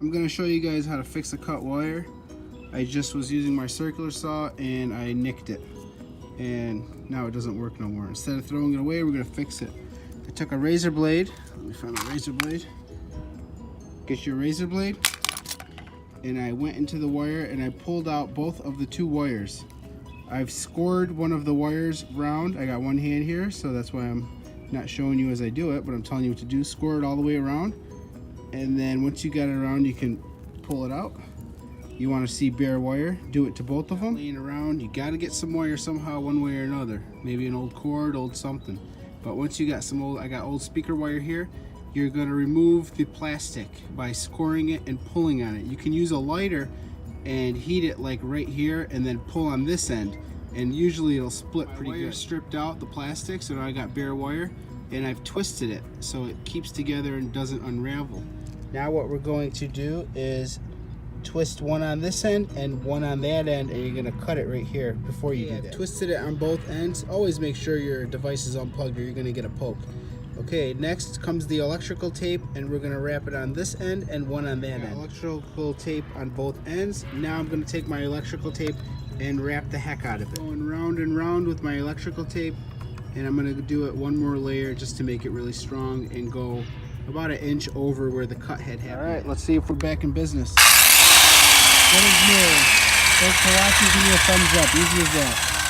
I'm going to show you guys how to fix a cut wire. I just was using my circular saw and I nicked it. And now it doesn't work no more. Instead of throwing it away, we're going to fix it. I took a razor blade. Let me find a razor blade. Get your razor blade. And I went into the wire and I pulled out both of the two wires. I've scored one of the wires round. I got one hand here, so that's why I'm not showing you as I do it, but I'm telling you what to do. Score it all the way around. And then once you got it around, you can pull it out. You want to see bare wire, do it to both of them. Laying around, you got to get some wire somehow, one way or another. Maybe an old cord, old something. But once you got some old, I got old speaker wire here, you're going to remove the plastic by scoring it and pulling on it. You can use a lighter and heat it like right here and then pull on this end. And usually it'll split pretty good. Stripped out the plastic, so now I got bare wire. And I've twisted it so it keeps together and doesn't unravel. Now what we're going to do is twist one on this end and one on that end, and you're gonna cut it right here before you do that. Twisted it on both ends. Always make sure your device is unplugged or you're gonna get a poke. Okay, next comes the electrical tape, and we're gonna wrap it on this end and one on that end. Electrical tape on both ends. Now I'm gonna take my electrical tape and wrap the heck out of it. Going round and round with my electrical tape, and I'm gonna do it one more layer just to make it really strong and go about an inch over where the cut head happened. All right, let's see if we're back in business. What is new? Thanks for watching. Give me a thumbs up. Easy as that.